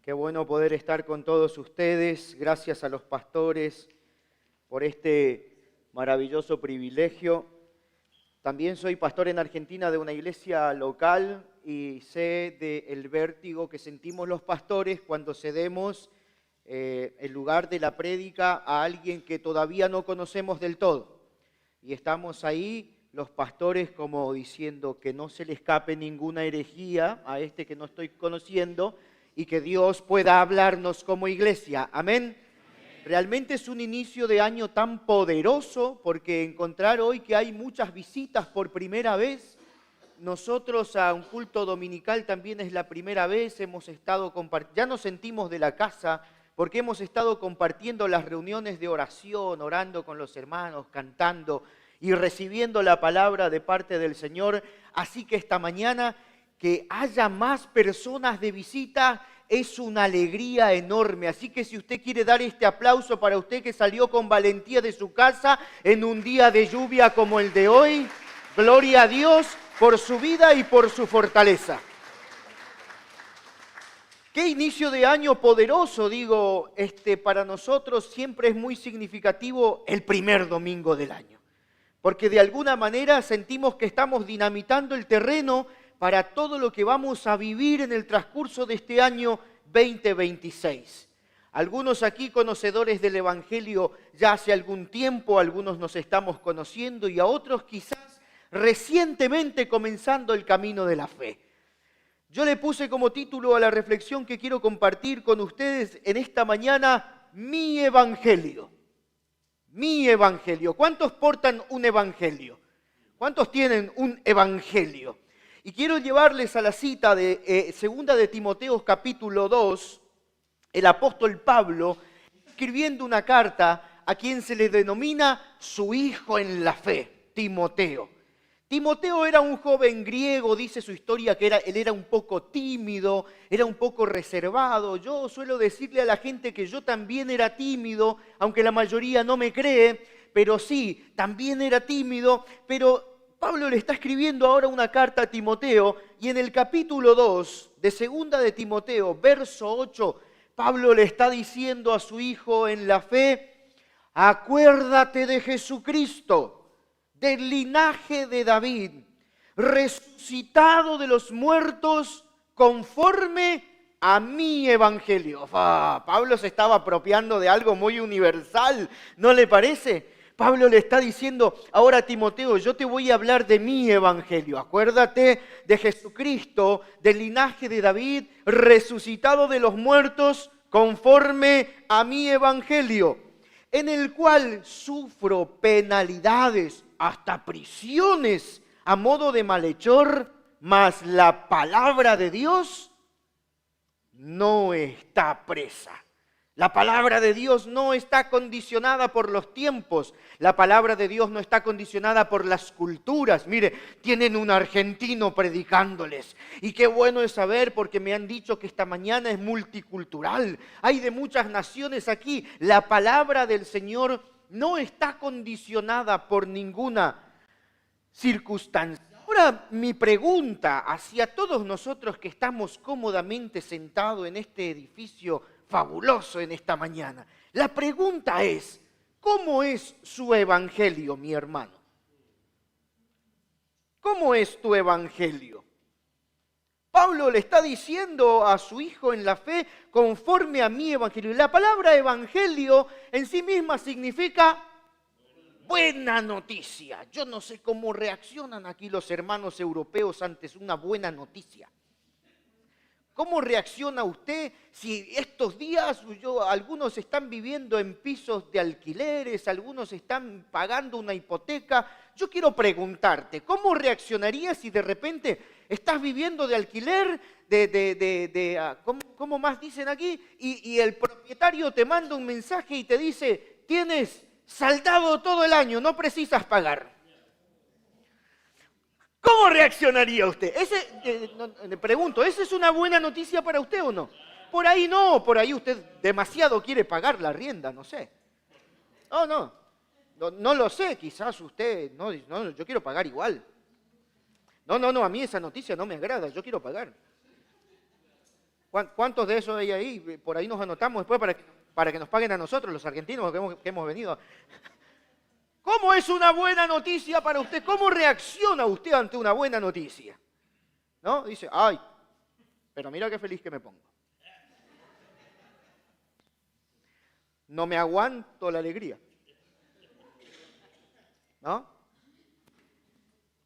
Qué bueno poder estar con todos ustedes. Gracias a los pastores por este maravilloso privilegio. También soy pastor en Argentina de una iglesia local y sé del vértigo que sentimos los pastores cuando cedemos el lugar de la prédica a alguien que todavía no conocemos del todo. Y estamos ahí los pastores como diciendo que no se le escape ninguna herejía a este que no estoy conociendo y que Dios pueda hablarnos como iglesia. Amén. Realmente es un inicio de año tan poderoso porque encontrar hoy que hay muchas visitas por primera vez. Nosotros a un culto dominical también es la primera vez, hemos estado compartiendo, ya nos sentimos de la casa porque hemos estado compartiendo las reuniones de oración, orando con los hermanos, cantando y recibiendo la palabra de parte del Señor. Así que esta mañana que haya más personas de visita es una alegría enorme. Así que si usted quiere dar este aplauso para usted que salió con valentía de su casa en un día de lluvia como el de hoy, gloria a Dios por su vida y por su fortaleza. Qué inicio de año poderoso, digo, para nosotros siempre es muy significativo el primer domingo del año. Porque de alguna manera sentimos que estamos dinamitando el terreno para todo lo que vamos a vivir en el transcurso de este año 2026. Algunos aquí conocedores del Evangelio ya hace algún tiempo, algunos nos estamos conociendo y a otros quizás recientemente comenzando el camino de la fe. Yo le puse como título a la reflexión que quiero compartir con ustedes en esta mañana, mi Evangelio. Mi Evangelio. ¿Cuántos portan un Evangelio? ¿Cuántos tienen un Evangelio? Y quiero llevarles a la cita de 2 de Timoteo capítulo 2, el apóstol Pablo, escribiendo una carta a quien se le denomina su hijo en la fe, Timoteo. Timoteo era un joven griego, dice su historia que él era un poco tímido, era un poco reservado. Yo suelo decirle a la gente que yo también era tímido, aunque la mayoría no me cree, pero sí, también era tímido, pero Pablo le está escribiendo ahora una carta a Timoteo y en el capítulo 2 de 2 de Timoteo, verso 8, Pablo le está diciendo a su hijo en la fe, acuérdate de Jesucristo, del linaje de David, resucitado de los muertos conforme a mi evangelio. Pablo se estaba apropiando de algo muy universal, ¿no le parece? Pablo le está diciendo, ahora Timoteo, yo te voy a hablar de mi evangelio. Acuérdate de Jesucristo, del linaje de David, resucitado de los muertos, conforme a mi evangelio, en el cual sufro penalidades, hasta prisiones, a modo de malhechor, mas la palabra de Dios no está presa. La palabra de Dios no está condicionada por los tiempos. La palabra de Dios no está condicionada por las culturas. Mire, tienen un argentino predicándoles. Y qué bueno es saber porque me han dicho que esta mañana es multicultural. Hay de muchas naciones aquí. La palabra del Señor no está condicionada por ninguna circunstancia. Ahora mi pregunta hacia todos nosotros que estamos cómodamente sentados en este edificio fabuloso en esta mañana. La pregunta es, ¿cómo es su evangelio, mi hermano? ¿Cómo es tu evangelio? Pablo le está diciendo a su hijo en la fe, conforme a mi evangelio. La palabra evangelio en sí misma significa buena noticia. Yo no sé cómo reaccionan aquí los hermanos europeos ante una buena noticia. ¿Cómo reacciona usted si estos días algunos están viviendo en pisos de alquileres, algunos están pagando una hipoteca? Yo quiero preguntarte, ¿cómo reaccionarías si de repente estás viviendo de alquiler, ¿cómo más dicen aquí? Y el propietario te manda un mensaje y te dice, tienes saldado todo el año, no precisas pagar. ¿Cómo reaccionaría usted? Le pregunto, ¿esa es una buena noticia para usted o no? Por ahí no, por ahí usted demasiado quiere pagar la rienda, no sé. No lo sé, quizás usted, no, yo quiero pagar igual. No, a mí esa noticia no me agrada, yo quiero pagar. ¿Cuántos de esos hay ahí? Por ahí nos anotamos después para que nos paguen a nosotros, los argentinos, que hemos venido. ¿Cómo es una buena noticia para usted? ¿Cómo reacciona usted ante una buena noticia? ¿No? Dice, ay, pero mira qué feliz que me pongo. No me aguanto la alegría. ¿No?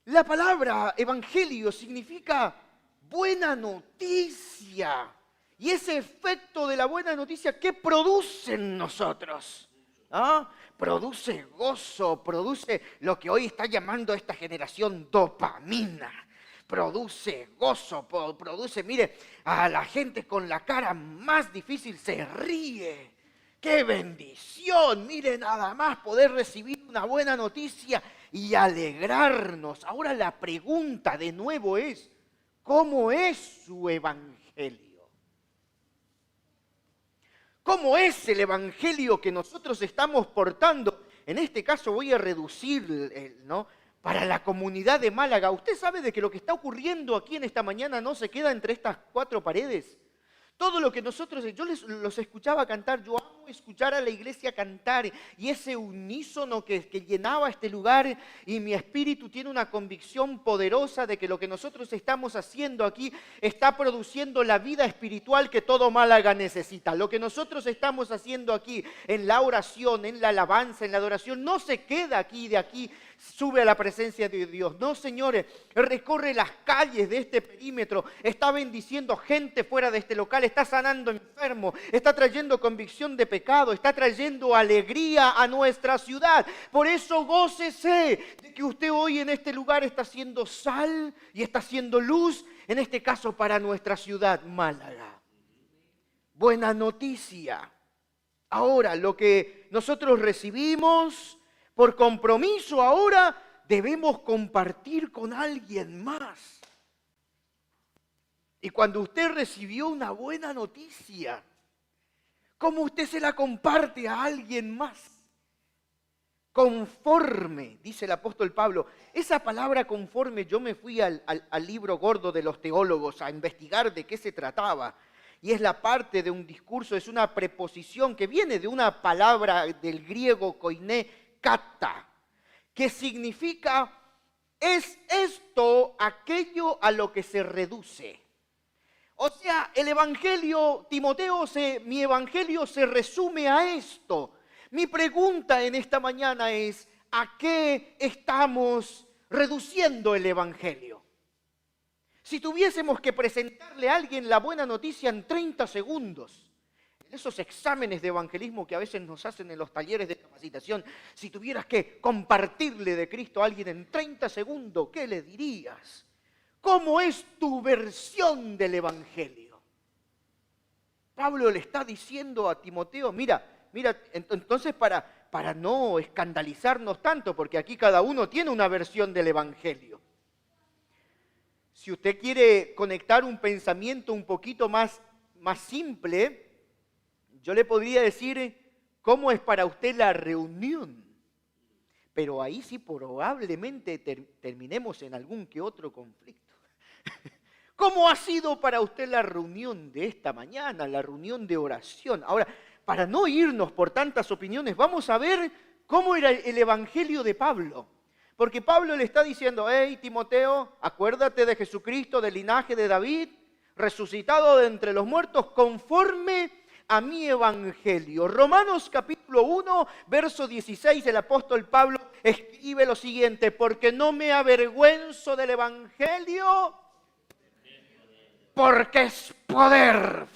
La palabra evangelio significa buena noticia. Y ese efecto de la buena noticia, ¿qué produce en nosotros? ¿Ah? Produce gozo, produce lo que hoy está llamando esta generación dopamina. Produce gozo, produce, mire, a la gente con la cara más difícil se ríe. ¡Qué bendición! Mire, nada más poder recibir una buena noticia y alegrarnos. Ahora la pregunta de nuevo es, ¿cómo es su evangelio? ¿Cómo es el evangelio que nosotros estamos portando? En este caso voy a reducir, ¿no?, para la comunidad de Málaga. ¿Usted sabe de que lo que está ocurriendo aquí en esta mañana no se queda entre estas cuatro paredes? Todo lo que nosotros, yo los escuchaba cantar, yo amo escuchar a la iglesia cantar y ese unísono que llenaba este lugar y mi espíritu tiene una convicción poderosa de que lo que nosotros estamos haciendo aquí está produciendo la vida espiritual que todo Málaga necesita. Lo que nosotros estamos haciendo aquí en la oración, en la alabanza, en la adoración, no se queda aquí de aquí. Sube a la presencia de Dios. No, señores, recorre las calles de este perímetro, está bendiciendo gente fuera de este local, está sanando enfermos, está trayendo convicción de pecado, está trayendo alegría a nuestra ciudad. Por eso gócese de que usted hoy en este lugar está haciendo sal y está haciendo luz, en este caso para nuestra ciudad, Málaga. Buena noticia. Ahora, lo que nosotros recibimos por compromiso ahora debemos compartir con alguien más. Y cuando usted recibió una buena noticia, ¿cómo usted se la comparte a alguien más? Conforme, dice el apóstol Pablo. Esa palabra conforme, yo me fui al libro gordo de los teólogos a investigar de qué se trataba. Y es la parte de un discurso, es una preposición que viene de una palabra del griego koiné, kata, que significa es esto aquello a lo que se reduce. O sea, el evangelio, Timoteo, mi evangelio se resume a esto. Mi pregunta en esta mañana es, ¿a qué estamos reduciendo el evangelio? Si tuviésemos que presentarle a alguien la buena noticia en 30 segundos, esos exámenes de evangelismo que a veces nos hacen en los talleres de capacitación, si tuvieras que compartirle de Cristo a alguien en 30 segundos, ¿qué le dirías? ¿Cómo es tu versión del evangelio? Pablo le está diciendo a Timoteo, mira, entonces para no escandalizarnos tanto, porque aquí cada uno tiene una versión del evangelio. Si usted quiere conectar un pensamiento un poquito más simple, yo le podría decir cómo es para usted la reunión, pero ahí sí probablemente terminemos en algún que otro conflicto. ¿Cómo ha sido para usted la reunión de esta mañana, la reunión de oración? Ahora, para no irnos por tantas opiniones, vamos a ver cómo era el evangelio de Pablo. Porque Pablo le está diciendo, hey Timoteo, acuérdate de Jesucristo, del linaje de David, resucitado de entre los muertos, conforme a mi evangelio. Romanos capítulo 1, verso 16, el apóstol Pablo escribe lo siguiente, porque no me avergüenzo del evangelio, porque es poder.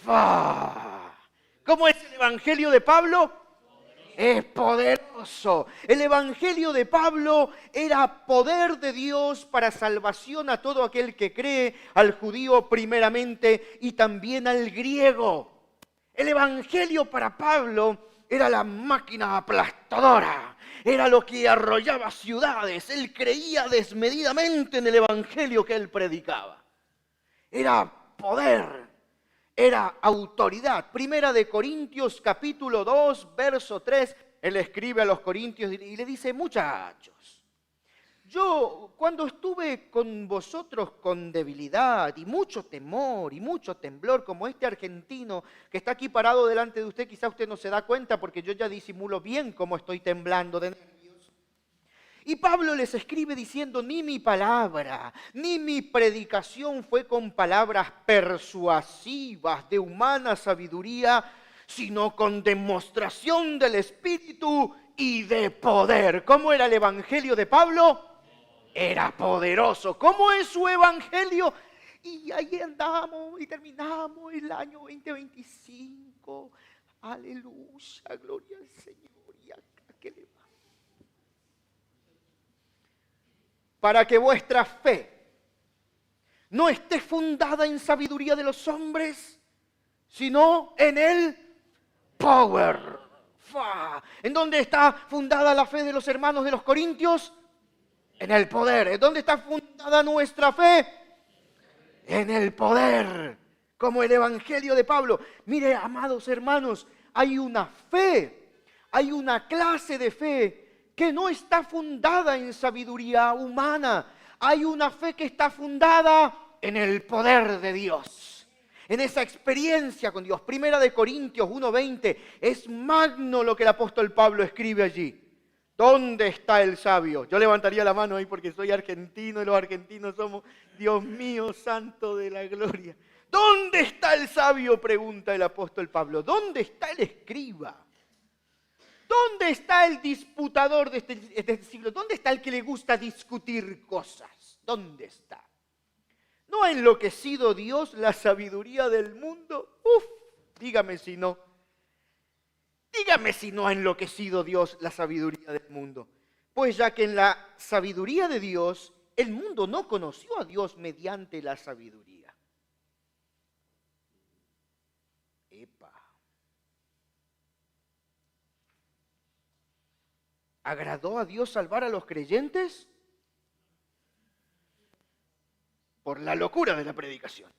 ¿Cómo es el evangelio de Pablo? Es poderoso. El evangelio de Pablo era poder de Dios para salvación a todo aquel que cree, al judío primeramente y también al griego. El evangelio para Pablo era la máquina aplastadora, era lo que arrollaba ciudades. Él creía desmedidamente en el evangelio que él predicaba. Era poder, era autoridad. Primera de Corintios capítulo 2, verso 3, él escribe a los corintios y le dice, muchachos, Yo cuando estuve con vosotros con debilidad y mucho temor y mucho temblor, como este argentino que está aquí parado delante de usted, quizá usted no se da cuenta porque yo ya disimulo bien cómo estoy temblando de nervios. Y Pablo les escribe diciendo, ni mi palabra, ni mi predicación fue con palabras persuasivas de humana sabiduría, sino con demostración del Espíritu y de poder. ¿Cómo era el evangelio de Pablo? Era poderoso. ¿Cómo es su evangelio? Y ahí andamos y terminamos el año 2025. Aleluya, gloria al Señor. ¿Y acá qué le va? Para que vuestra fe no esté fundada en sabiduría de los hombres, sino en el power. ¿En dónde está fundada la fe de los hermanos de los Corintios? En el poder. ¿En dónde está fundada nuestra fe? En el poder. Como el evangelio de Pablo. Mire, amados hermanos, hay una fe, hay una clase de fe que no está fundada en sabiduría humana. Hay una fe que está fundada en el poder de Dios. En esa experiencia con Dios. Primera de Corintios 1:20. Es magno lo que el apóstol Pablo escribe allí. ¿Dónde está el sabio? Yo levantaría la mano ahí porque soy argentino y los argentinos somos, Dios mío, santo de la gloria. ¿Dónde está el sabio? Pregunta el apóstol Pablo. ¿Dónde está el escriba? ¿Dónde está el disputador de este siglo? ¿Dónde está el que le gusta discutir cosas? ¿Dónde está? ¿No ha enloquecido Dios la sabiduría del mundo? Dígame si no. Dígame si no ha enloquecido Dios la sabiduría del mundo. Pues ya que en la sabiduría de Dios, el mundo no conoció a Dios mediante la sabiduría. Epa. ¿Agradó a Dios salvar a los creyentes? Por la locura de la predicación.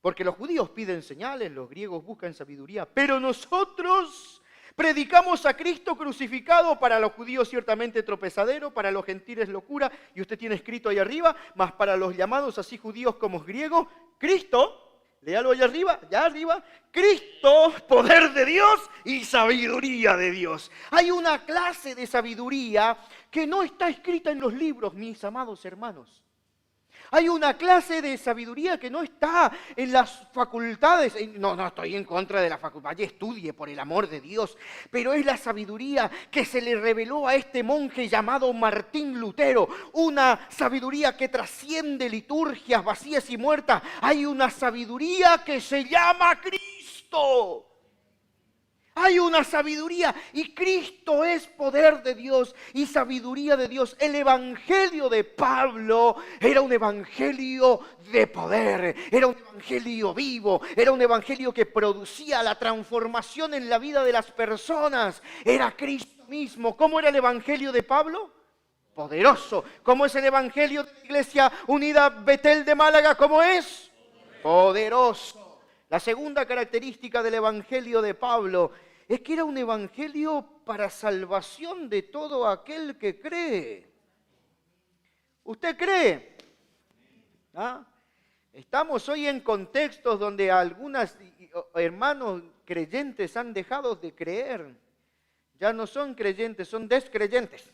Porque los judíos piden señales, los griegos buscan sabiduría, pero nosotros predicamos a Cristo crucificado, para los judíos ciertamente tropezadero, para los gentiles locura, y usted tiene escrito ahí arriba, mas para los llamados así judíos como griegos, Cristo, léalo allá arriba, Cristo, poder de Dios y sabiduría de Dios. Hay una clase de sabiduría que no está escrita en los libros, mis amados hermanos. Hay una clase de sabiduría que no está en las facultades. No estoy en contra de la facultad. Vaya, estudie por el amor de Dios. Pero es la sabiduría que se le reveló a este monje llamado Martín Lutero. Una sabiduría que trasciende liturgias vacías y muertas. Hay una sabiduría que se llama Cristo. Hay una sabiduría y Cristo es poder de Dios y sabiduría de Dios. El evangelio de Pablo era un evangelio de poder, era un evangelio vivo, era un evangelio que producía la transformación en la vida de las personas. Era Cristo mismo. ¿Cómo era el evangelio de Pablo? Poderoso. ¿Cómo es el evangelio de la Iglesia Unida Betel de Málaga? ¿Cómo es? Poderoso. La segunda característica del evangelio de Pablo es que era un evangelio para salvación de todo aquel que cree. ¿Usted cree? ¿Ah? Estamos hoy en contextos donde algunos hermanos creyentes han dejado de creer. Ya no son creyentes, son descreyentes.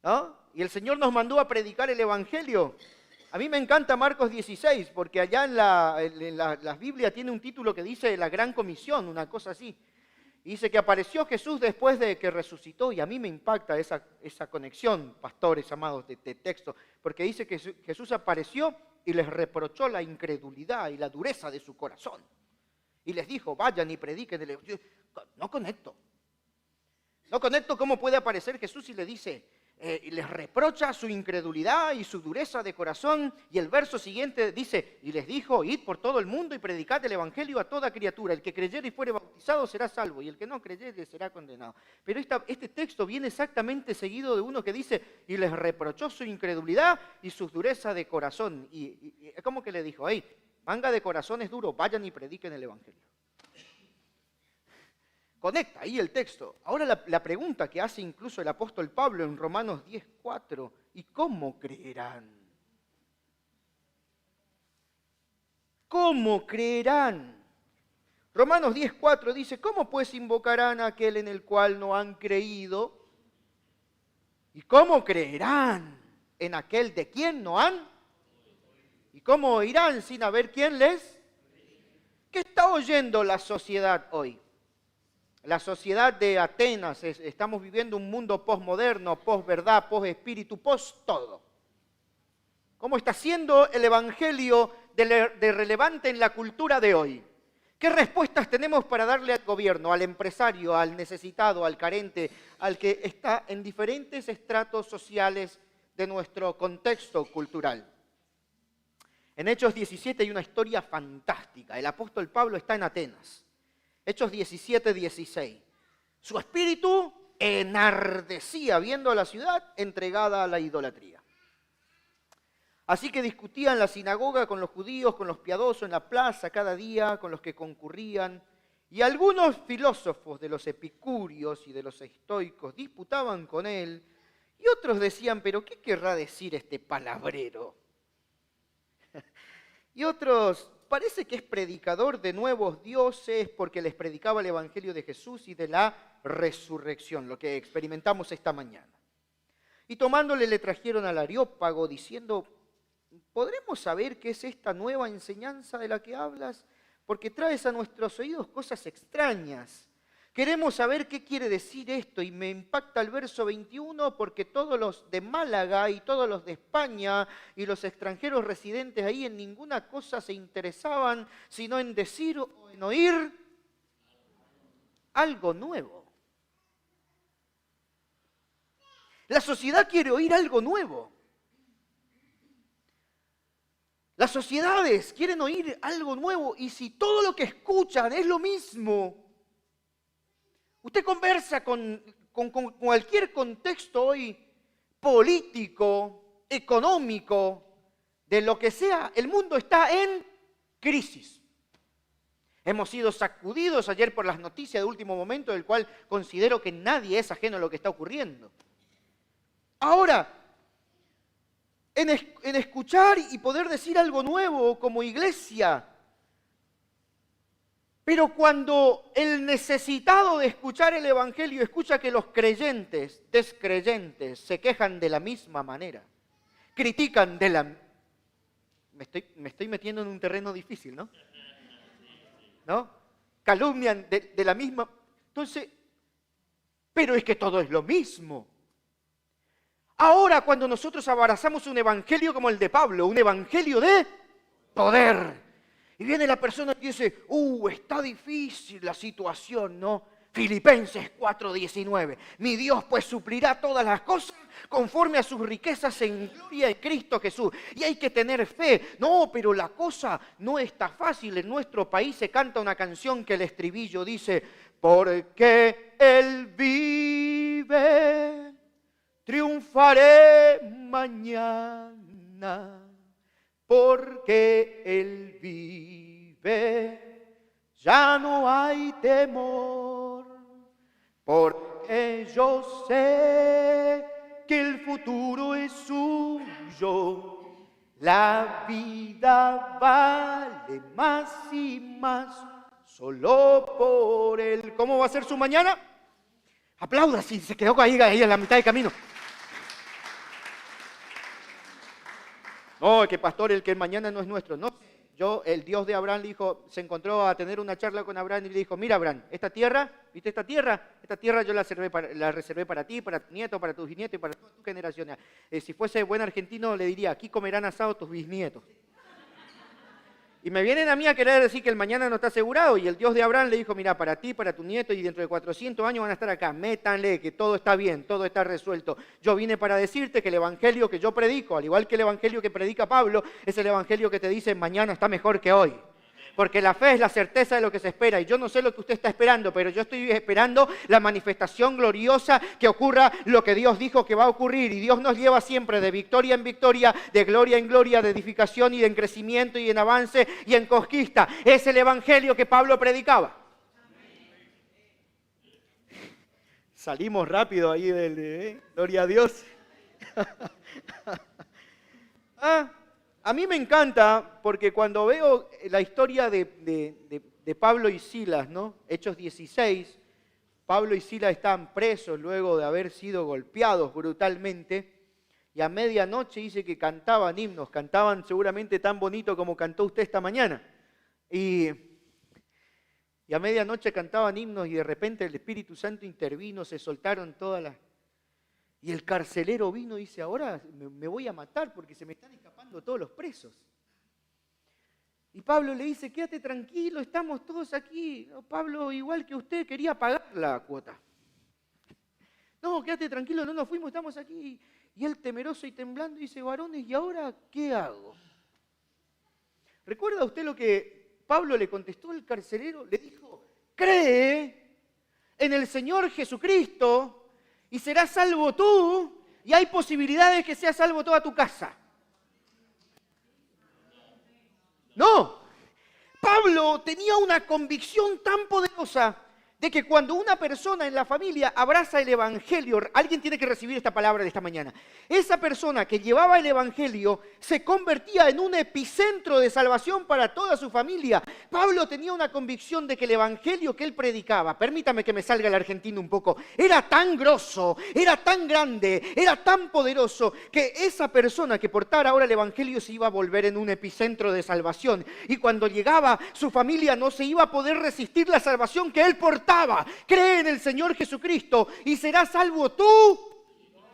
¿No? Y el Señor nos mandó a predicar el evangelio. A mí me encanta Marcos 16, porque allá en la Biblia tiene un título que dice la Gran Comisión, una cosa así. Y dice que apareció Jesús después de que resucitó, y a mí me impacta esa conexión, pastores amados, de texto, porque dice que Jesús apareció y les reprochó la incredulidad y la dureza de su corazón. Y les dijo, vayan y prediquen el evangelio. No conecto cómo puede aparecer Jesús y le dice... y les reprocha su incredulidad y su dureza de corazón. Y el verso siguiente dice, y les dijo, id por todo el mundo y predicad el evangelio a toda criatura. El que creyere y fuere bautizado será salvo, y el que no creyere será condenado. Pero este texto viene exactamente seguido de uno que dice, y les reprochó su incredulidad y su dureza de corazón. Y ¿cómo que le dijo? Manga de corazones duros, vayan y prediquen el evangelio. conecta ahí el texto. Ahora la pregunta que hace incluso el apóstol Pablo en Romanos 10:4, ¿y cómo creerán? ¿Cómo creerán? Romanos 10:4 dice, ¿cómo pues invocarán a aquel en el cual no han creído? ¿Y cómo creerán en aquel de quien no han? ¿Y cómo oirán sin haber quien les? ¿Qué está oyendo la sociedad hoy? La sociedad de Atenas, estamos viviendo un mundo posmoderno, posverdad, posespíritu, post-todo. ¿Cómo está siendo el evangelio de relevante en la cultura de hoy? ¿Qué respuestas tenemos para darle al gobierno, al empresario, al necesitado, al carente, al que está en diferentes estratos sociales de nuestro contexto cultural? En Hechos 17 hay una historia fantástica. El apóstol Pablo está en Atenas. Hechos 17:16. Su espíritu enardecía viendo a la ciudad entregada a la idolatría. Así que discutía en la sinagoga con los judíos, con los piadosos, en la plaza cada día, con los que concurrían. Y algunos filósofos de los epicúreos y de los estoicos disputaban con él. Y otros decían, ¿pero qué querrá decir este palabrero? Y otros, parece que es predicador de nuevos dioses porque les predicaba el evangelio de Jesús y de la resurrección, lo que experimentamos esta mañana. Y tomándole le trajeron al Areópago diciendo, ¿podremos saber qué es esta nueva enseñanza de la que hablas? Porque traes a nuestros oídos cosas extrañas. Queremos saber qué quiere decir esto y me impacta el verso 21 porque todos los de Málaga y todos los de España y los extranjeros residentes ahí en ninguna cosa se interesaban sino en decir o en oír algo nuevo. La sociedad quiere oír algo nuevo. Las sociedades quieren oír algo nuevo y si todo lo que escuchan es lo mismo. Usted conversa con cualquier contexto hoy político, económico, de lo que sea, el mundo está en crisis. Hemos sido sacudidos ayer por las noticias de último momento, del cual considero que nadie es ajeno a lo que está ocurriendo. Ahora, en escuchar y poder decir algo nuevo como iglesia, pero cuando el necesitado de escuchar el evangelio escucha que los creyentes, descreyentes, se quejan de la misma manera, critican de la... Me estoy metiendo en un terreno difícil, ¿no? ¿No? Calumnian de la misma... Entonces, pero es que todo es lo mismo. Ahora cuando nosotros abrazamos un evangelio como el de Pablo, un evangelio de poder, y viene la persona y dice, está difícil la situación, ¿no? Filipenses 4:19, mi Dios pues suplirá todas las cosas conforme a sus riquezas en gloria en Cristo Jesús. Y hay que tener fe. No, pero la cosa no está fácil. En nuestro país se canta una canción que el estribillo dice, porque Él vive, triunfaré mañana. Porque Él vive, ya no hay temor, porque yo sé que el futuro es suyo, la vida vale más y más solo por Él. ¿Cómo va a ser su mañana? Aplauda si se quedó ahí en la mitad del camino. No, que pastor, el que mañana no es nuestro. No, el Dios de Abraham le dijo, se encontró a tener una charla con Abraham y le dijo, mira Abraham, esta tierra, ¿viste esta tierra? Esta tierra yo la reservé para ti, para tu nieto, para tus bisnietos y para todas tus generaciones. Si fuese buen argentino le diría, aquí comerán asado tus bisnietos. Y me vienen a mí a querer decir que el mañana no está asegurado. Y el Dios de Abraham le dijo, mira, para ti, para tu nieto, y dentro de 400 años van a estar acá. Métanle, que todo está bien, todo está resuelto. Yo vine para decirte que el evangelio que yo predico, al igual que el evangelio que predica Pablo, es el evangelio que te dice mañana está mejor que hoy. Porque la fe es la certeza de lo que se espera. Y yo no sé lo que usted está esperando, pero yo estoy esperando la manifestación gloriosa que ocurra lo que Dios dijo que va a ocurrir. Y Dios nos lleva siempre de victoria en victoria, de gloria en gloria, de edificación y en crecimiento y en avance y en conquista. Es el evangelio que Pablo predicaba. Salimos rápido ahí gloria a Dios. A mí me encanta porque cuando veo la historia de Pablo y Silas, ¿no? Hechos 16, Pablo y Silas estaban presos luego de haber sido golpeados brutalmente y a medianoche dice que cantaban himnos, cantaban seguramente tan bonito como cantó usted esta mañana. Y a medianoche cantaban himnos y de repente el Espíritu Santo intervino, se soltaron todas las... Y el carcelero vino y dice, ahora me voy a matar porque se me están escapando todos los presos. Y Pablo le dice, quédate tranquilo, estamos todos aquí. No, Pablo, igual que usted, quería pagar la cuota. No, quédate tranquilo, no nos fuimos, estamos aquí. Y él temeroso y temblando dice, varones, ¿y ahora qué hago? ¿Recuerda usted lo que Pablo le contestó al carcelero? Le dijo, cree en el Señor Jesucristo y serás salvo tú, y hay posibilidades que seas salvo toda tu casa. No, Pablo tenía una convicción tan poderosa de que cuando una persona en la familia abraza el Evangelio, alguien tiene que recibir esta palabra de esta mañana, esa persona que llevaba el Evangelio se convertía en un epicentro de salvación para toda su familia. Pablo tenía una convicción de que el Evangelio que él predicaba, permítame que me salga el argentino un poco, era tan grosso, era tan grande, era tan poderoso, que esa persona que portara ahora el Evangelio se iba a volver en un epicentro de salvación. Y cuando llegaba, su familia no se iba a poder resistir la salvación que él portaba. Cree en el Señor Jesucristo y serás salvo tú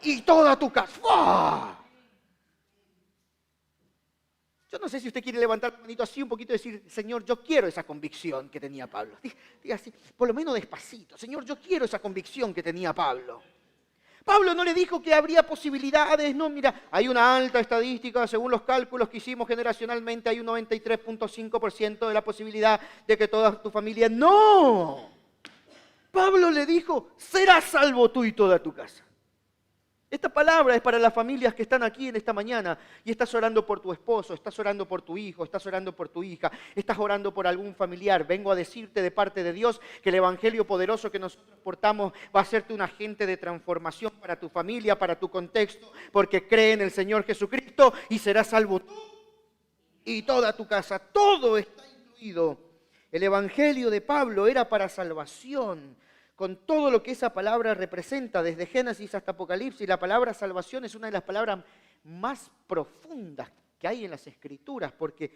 y toda tu casa. ¡Fua! Yo no sé si usted quiere levantar la manito así un poquito y decir, Señor, yo quiero esa convicción que tenía Pablo. Diga así, por lo menos despacito. Señor, yo quiero esa convicción que tenía Pablo. Pablo no le dijo que habría posibilidades, no, mira, hay una alta estadística, según los cálculos que hicimos generacionalmente, hay un 93.5% de la posibilidad de que toda tu familia... ¡No! Pablo le dijo, serás salvo tú y toda tu casa. Esta palabra es para las familias que están aquí en esta mañana y estás orando por tu esposo, estás orando por tu hijo, estás orando por tu hija, estás orando por algún familiar. Vengo a decirte de parte de Dios que el Evangelio poderoso que nosotros portamos va a hacerte un agente de transformación para tu familia, para tu contexto, porque cree en el Señor Jesucristo y serás salvo tú y toda tu casa. Todo está incluido. El Evangelio de Pablo era para salvación, con todo lo que esa palabra representa, desde Génesis hasta Apocalipsis. La palabra salvación es una de las palabras más profundas que hay en las Escrituras, porque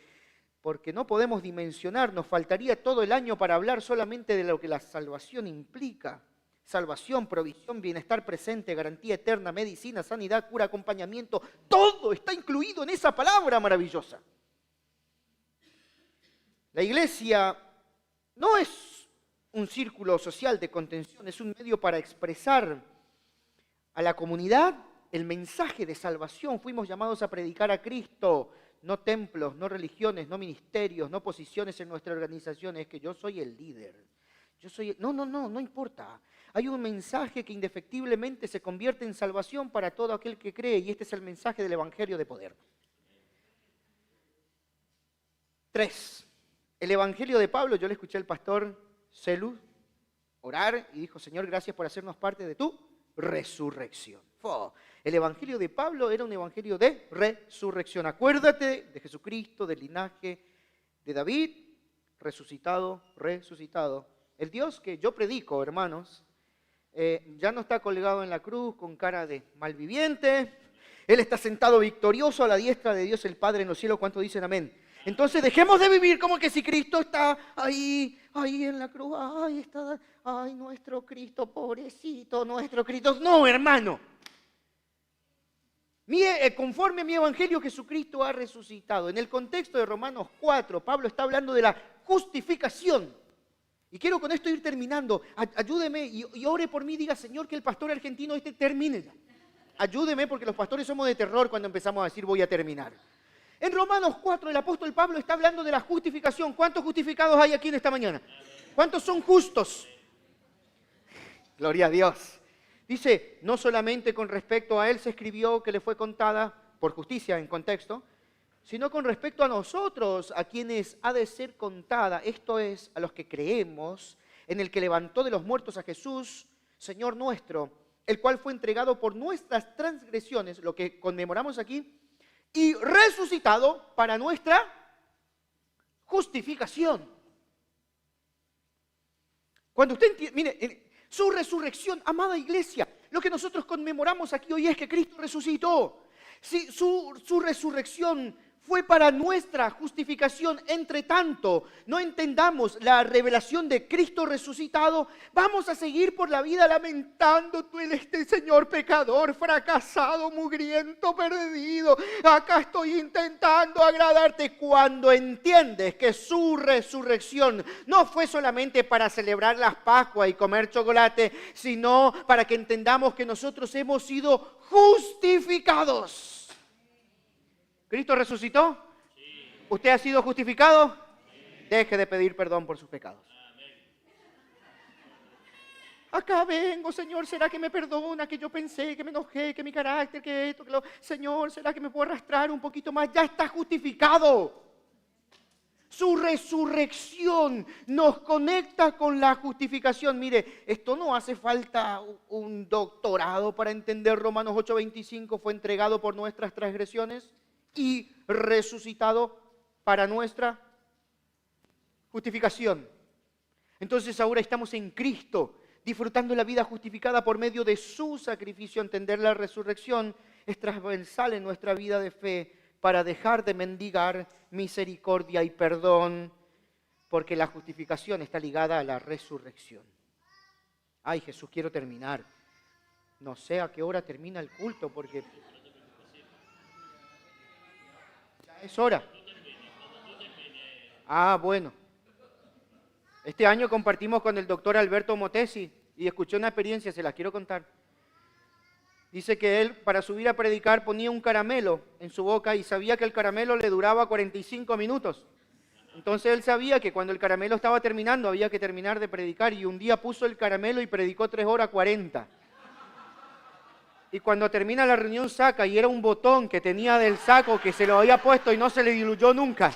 no podemos dimensionar, nos faltaría todo el año para hablar solamente de lo que la salvación implica. Salvación, provisión, bienestar presente, garantía eterna, medicina, sanidad, cura, acompañamiento, todo está incluido en esa palabra maravillosa. La iglesia no es un círculo social de contención, es un medio para expresar a la comunidad el mensaje de salvación. Fuimos llamados a predicar a Cristo, no templos, no religiones, no ministerios, no posiciones en nuestra organización. Es que yo soy el líder. No importa. Hay un mensaje que indefectiblemente se convierte en salvación para todo aquel que cree, y este es el mensaje del Evangelio de poder. 3. El Evangelio de Pablo, yo le escuché al pastor Celu orar y dijo, Señor, gracias por hacernos parte de tu resurrección. El Evangelio de Pablo era un evangelio de resurrección. Acuérdate de Jesucristo, del linaje de David, resucitado. El Dios que yo predico, hermanos, ya no está colgado en la cruz con cara de malviviente. Él está sentado victorioso a la diestra de Dios el Padre en los cielos. ¿Cuántos dicen amén? Entonces dejemos de vivir como que si Cristo está ahí en la cruz, nuestro Cristo, pobrecito, nuestro Cristo. No, hermano. Conforme a mi evangelio, Jesucristo ha resucitado. En el contexto de Romanos 4, Pablo está hablando de la justificación. Y quiero con esto ir terminando. Ayúdeme y ore por mí, diga, Señor, que el pastor argentino termine. Ayúdeme porque los pastores somos de terror cuando empezamos a decir voy a terminar. En Romanos 4 el apóstol Pablo está hablando de la justificación. ¿Cuántos justificados hay aquí en esta mañana? ¿Cuántos son justos? Gloria a Dios. Dice, no solamente con respecto a él se escribió que le fue contada por justicia en contexto, sino con respecto a nosotros, a quienes ha de ser contada, esto es, a los que creemos, en el que levantó de los muertos a Jesús, Señor nuestro, el cual fue entregado por nuestras transgresiones, lo que conmemoramos aquí, y resucitado para nuestra justificación. Cuando usted entiende, mire, su resurrección, amada iglesia, lo que nosotros conmemoramos aquí hoy es que Cristo resucitó. Si su resurrección fue para nuestra justificación. Entre tanto, no entendamos la revelación de Cristo resucitado, vamos a seguir por la vida lamentando: tú eres este Señor pecador, fracasado, mugriento, perdido. Acá estoy intentando agradarte. Cuando entiendes que su resurrección no fue solamente para celebrar las Pascuas y comer chocolate, sino para que entendamos que nosotros hemos sido justificados. ¿Cristo resucitó? Sí. ¿Usted ha sido justificado? Sí. Deje de pedir perdón por sus pecados. Amén. Acá vengo, Señor, ¿será que me perdona? Que yo pensé, que me enojé, que mi carácter, que esto, que lo... Señor, ¿será que me puedo arrastrar un poquito más? Ya está justificado. Su resurrección nos conecta con la justificación. Mire, esto no hace falta un doctorado para entender. Romanos 8:25 fue entregado por nuestras transgresiones y resucitado para nuestra justificación. Entonces ahora estamos en Cristo, disfrutando la vida justificada por medio de su sacrificio. Entender la resurrección es transversal en nuestra vida de fe para dejar de mendigar misericordia y perdón, porque la justificación está ligada a la resurrección. Ay, Jesús, quiero terminar. No sé a qué hora termina el culto, porque... es hora. Ah, bueno. Este año compartimos con el doctor Alberto Motesi y escuché una experiencia, se la quiero contar. Dice que él, para subir a predicar, ponía un caramelo en su boca y sabía que el caramelo le duraba 45 minutos. Entonces él sabía que cuando el caramelo estaba terminando había que terminar de predicar, y un día puso el caramelo y predicó 3 horas 40. Y cuando termina la reunión saca, y era un botón que tenía del saco que se lo había puesto y no se le diluyó nunca.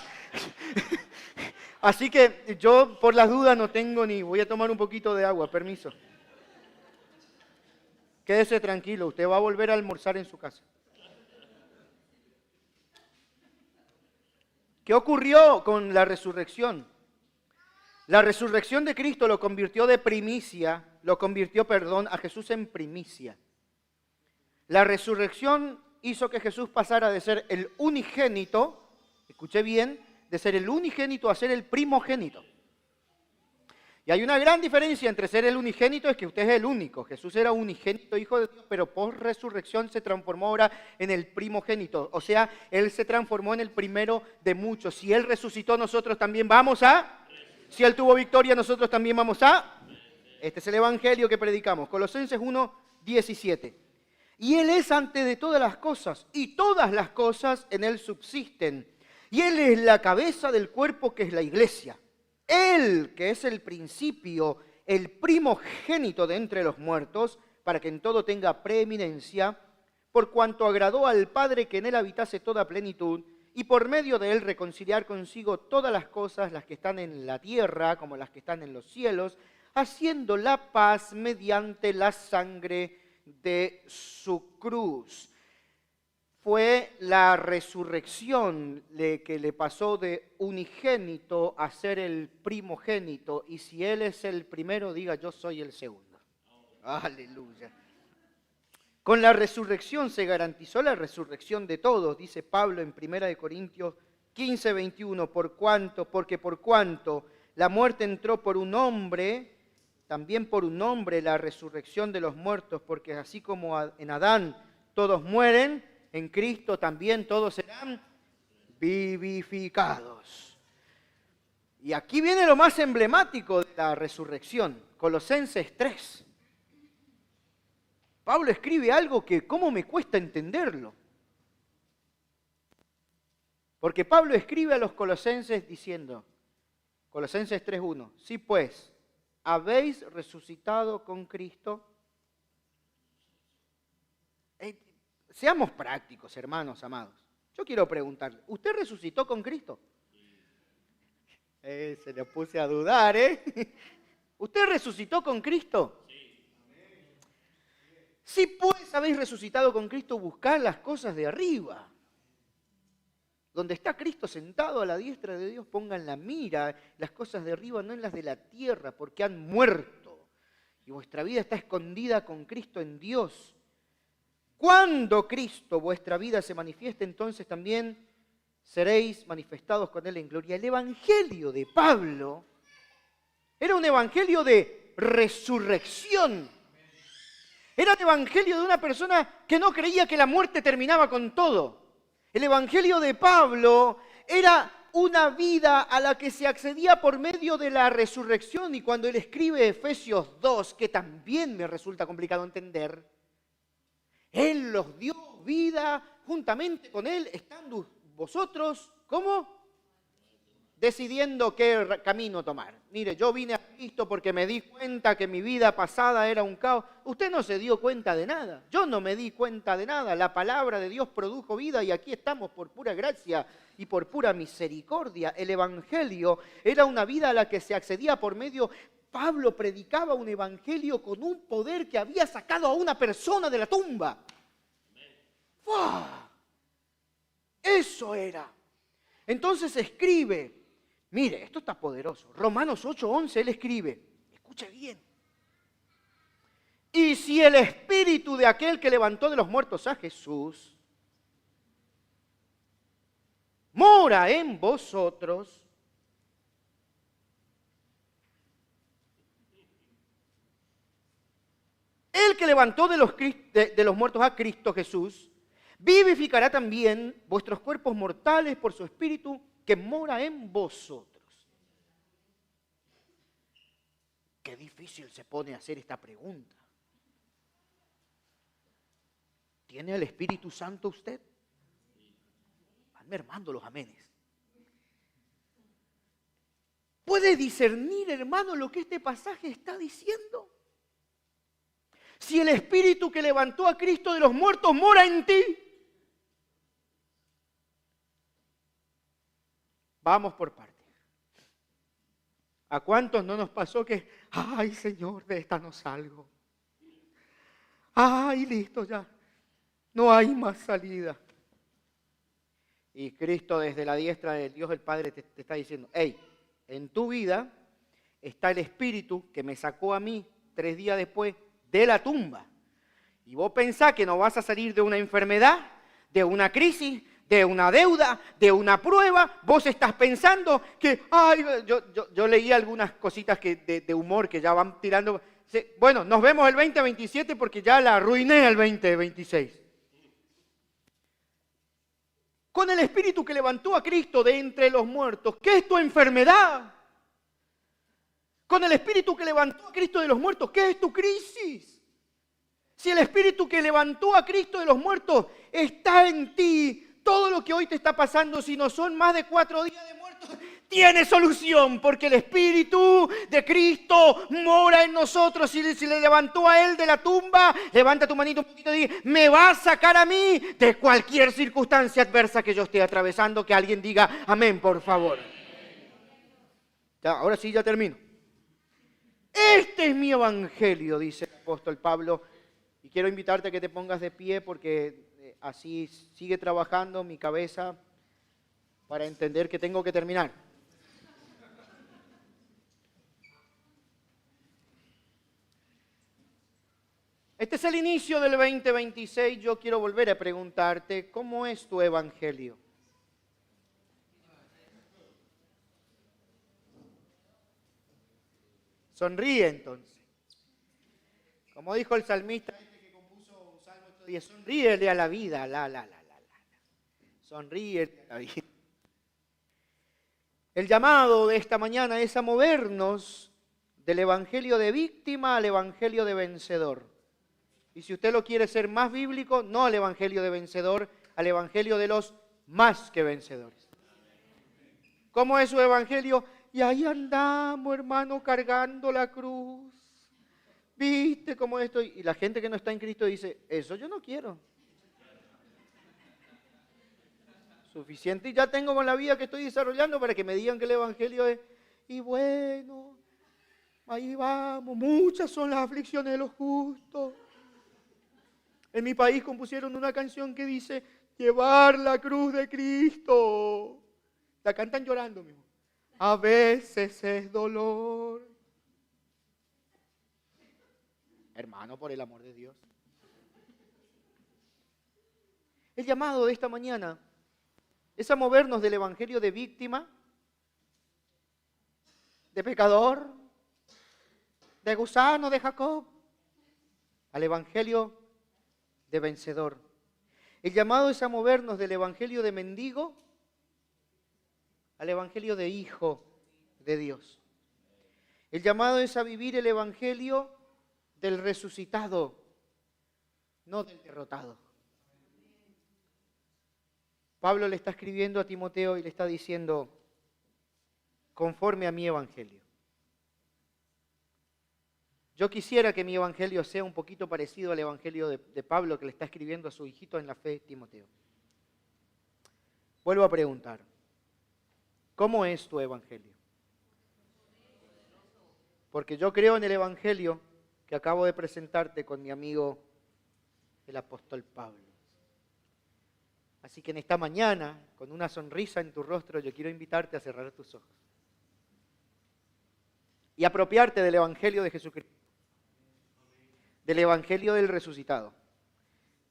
Así que yo por las dudas no tengo ni... Voy a tomar un poquito de agua, permiso. Quédese tranquilo, usted va a volver a almorzar en su casa. ¿Qué ocurrió con la resurrección? La resurrección de Cristo lo convirtió de primicia, a Jesús en primicia. La resurrección hizo que Jesús pasara de ser el unigénito, escuché bien, de ser el unigénito a ser el primogénito. Y hay una gran diferencia entre ser el unigénito, es que usted es el único. Jesús era unigénito, hijo de Dios, pero por resurrección se transformó ahora en el primogénito. O sea, Él se transformó en el primero de muchos. Si Él resucitó, nosotros también vamos a... Si Él tuvo victoria, nosotros también vamos a... Este es el evangelio que predicamos. Colosenses 1:17. Y Él es antes de todas las cosas, y todas las cosas en Él subsisten. Y Él es la cabeza del cuerpo, que es la iglesia. Él, que es el principio, el primogénito de entre los muertos, para que en todo tenga preeminencia, por cuanto agradó al Padre que en Él habitase toda plenitud, y por medio de Él reconciliar consigo todas las cosas, las que están en la tierra como las que están en los cielos, haciendo la paz mediante la sangre de su cruz. Fue la resurrección que le pasó de unigénito a ser el primogénito. Y si Él es el primero, diga: yo soy el segundo. Aleluya. Con la resurrección se garantizó la resurrección de todos, dice Pablo en 1 Corintios 15:21, porque por cuanto la muerte entró por un hombre, también por un hombre la resurrección de los muertos, porque así como en Adán todos mueren, en Cristo también todos serán vivificados. Y aquí viene lo más emblemático de la resurrección, Colosenses 3. Pablo escribe algo que cómo me cuesta entenderlo. Porque Pablo escribe a los colosenses diciendo, Colosenses 3:1, sí pues, ¿habéis resucitado con Cristo? Seamos prácticos, hermanos amados. Yo quiero preguntarle, ¿usted resucitó con Cristo? Se le puse a dudar, ¿eh? ¿Usted resucitó con Cristo? Sí. Si pues habéis resucitado con Cristo, buscad las cosas de arriba. Donde está Cristo sentado a la diestra de Dios, pongan la mira, las cosas de arriba, no en las de la tierra, porque han muerto. Y vuestra vida está escondida con Cristo en Dios. Cuando Cristo, vuestra vida, se manifieste, entonces también seréis manifestados con Él en gloria. El evangelio de Pablo era un evangelio de resurrección. Era el evangelio de una persona que no creía que la muerte terminaba con todo. El evangelio de Pablo era una vida a la que se accedía por medio de la resurrección. Y cuando él escribe Efesios 2, que también me resulta complicado entender, Él los dio vida juntamente con Él, estando vosotros, ¿cómo? Decidiendo qué camino tomar. Mire, yo vine a Cristo porque me di cuenta que mi vida pasada era un caos. Usted no se dio cuenta de nada. Yo no me di cuenta de nada. La palabra de Dios produjo vida y aquí estamos por pura gracia y por pura misericordia. El evangelio era una vida a la que se accedía por medio. Pablo predicaba un evangelio con un poder que había sacado a una persona de la tumba. ¡Wow! Eso era. Entonces escribe. Mire, esto está poderoso. Romanos 8:11, él escribe, escuche bien. Y si el espíritu de aquel que levantó de los muertos a Jesús mora en vosotros, el que levantó de los muertos a Cristo Jesús, vivificará también vuestros cuerpos mortales por su espíritu que mora en vosotros. Qué difícil se pone hacer esta pregunta. ¿Tiene el Espíritu Santo usted? Van mermando los amenes. ¿Puede discernir, hermano, lo que este pasaje está diciendo? Si el Espíritu que levantó a Cristo de los muertos mora en ti, vamos por partes. ¿A cuántos no nos pasó que, ay Señor, de esta no salgo? Ay, listo ya, no hay más salida. Y Cristo desde la diestra de Dios el Padre te está diciendo, hey, en tu vida está el Espíritu que me sacó a mí 3 días después de la tumba. Y vos pensás que no vas a salir de una enfermedad, de una crisis, de una deuda, de una prueba. Vos estás pensando que, ay, yo leí algunas cositas de humor que ya van tirando. Bueno, nos vemos el 2027 porque ya la arruiné el 2026. Con el Espíritu que levantó a Cristo de entre los muertos, ¿qué es tu enfermedad? Con el Espíritu que levantó a Cristo de los muertos, ¿qué es tu crisis? Si el Espíritu que levantó a Cristo de los muertos está en ti, todo lo que hoy te está pasando, si no son más de 4 días de muertos, tiene solución, porque el Espíritu de Cristo mora en nosotros. Si le levantó a Él de la tumba, levanta tu manito un poquito y dice, me va a sacar a mí de cualquier circunstancia adversa que yo esté atravesando. Que alguien diga amén, por favor. Ya, ahora sí, ya termino. Este es mi evangelio, dice el apóstol Pablo, y quiero invitarte a que te pongas de pie porque así sigue trabajando mi cabeza para entender que tengo que terminar. Este es el inicio del 2026. Yo quiero volver a preguntarte, ¿cómo es tu evangelio? Sonríe entonces. Como dijo el salmista que compuso Salmo 10, sonríele a la vida, sonríele a la vida. El llamado de esta mañana es a movernos del evangelio de víctima al evangelio de vencedor. Y si usted lo quiere ser más bíblico, no al evangelio de vencedor, al evangelio de los más que vencedores. ¿Cómo es su evangelio? Y ahí andamos, hermano, cargando la cruz. ¿Viste cómo estoy? Y la gente que no está en Cristo dice, eso yo no quiero. Suficiente ya tengo con la vida que estoy desarrollando para que me digan que el evangelio es, y bueno, ahí vamos, muchas son las aflicciones de los justos. En mi país compusieron una canción que dice, llevar la cruz de Cristo. La cantan llorando, mi amor. A veces es dolor. Hermano, por el amor de Dios. El llamado de esta mañana es a movernos del evangelio de víctima, de pecador, de gusano de Jacob, al evangelio de vencedor. El llamado es a movernos del evangelio de mendigo al evangelio de hijo de Dios. El llamado es a vivir el evangelio del resucitado, no del derrotado. Pablo le está escribiendo a Timoteo y le está diciendo, conforme a mi evangelio. Yo quisiera que mi evangelio sea un poquito parecido al evangelio de Pablo que le está escribiendo a su hijito en la fe, Timoteo. Vuelvo a preguntar, ¿cómo es tu evangelio? Porque yo creo en el evangelio que acabo de presentarte con mi amigo el apóstol Pablo. Así que en esta mañana, con una sonrisa en tu rostro, yo quiero invitarte a cerrar tus ojos y apropiarte del evangelio de Jesucristo, del evangelio del resucitado,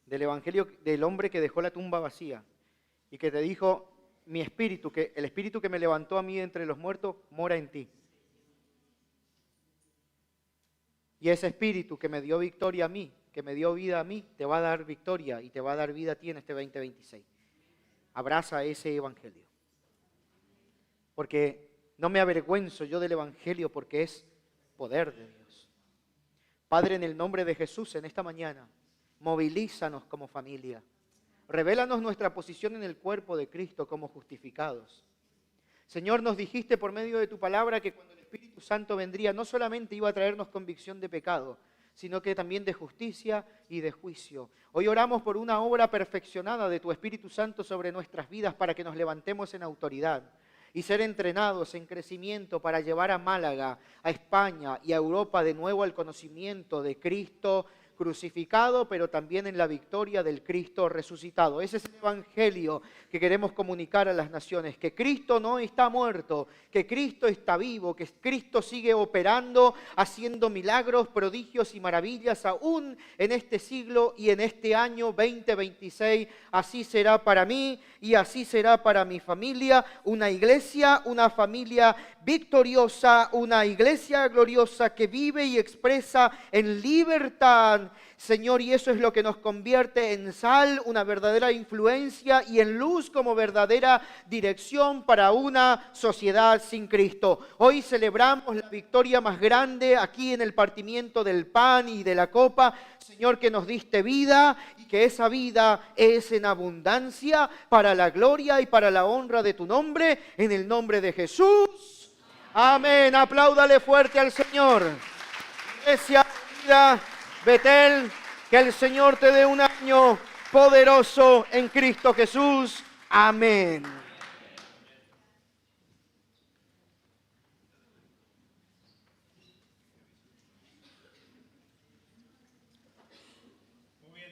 del evangelio del hombre que dejó la tumba vacía y que te dijo, mi espíritu, que el espíritu que me levantó a mí entre los muertos, mora en ti. Y ese espíritu que me dio victoria a mí, que me dio vida a mí, te va a dar victoria y te va a dar vida a ti en este 2026. Abraza ese evangelio. Porque no me avergüenzo yo del evangelio porque es poder de Dios. Padre, en el nombre de Jesús, en esta mañana, movilízanos como familia. Revélanos nuestra posición en el cuerpo de Cristo como justificados. Señor, nos dijiste por medio de tu palabra que cuando el Espíritu Santo vendría, no solamente iba a traernos convicción de pecado, sino que también de justicia y de juicio. Hoy oramos por una obra perfeccionada de tu Espíritu Santo sobre nuestras vidas para que nos levantemos en autoridad y ser entrenados en crecimiento para llevar a Málaga, a España y a Europa de nuevo al conocimiento de Cristo crucificado, pero también en la victoria del Cristo resucitado. Ese es el evangelio que queremos comunicar a las naciones, que Cristo no está muerto, que Cristo está vivo, que Cristo sigue operando, haciendo milagros, prodigios y maravillas aún en este siglo y en este año 2026. Así será para mí y así será para mi familia, una iglesia, una familia victoriosa, una iglesia gloriosa que vive y expresa en libertad, Señor, y eso es lo que nos convierte en sal, una verdadera influencia, y en luz como verdadera dirección para una sociedad sin Cristo. Hoy celebramos la victoria más grande aquí en el partimiento del pan y de la copa, Señor, que nos diste vida y que esa vida es en abundancia para la gloria y para la honra de tu nombre, en el nombre de Jesús. Amén. Apláudale fuerte al Señor. Iglesia unida Betel, que el Señor te dé un año poderoso en Cristo Jesús. Amén.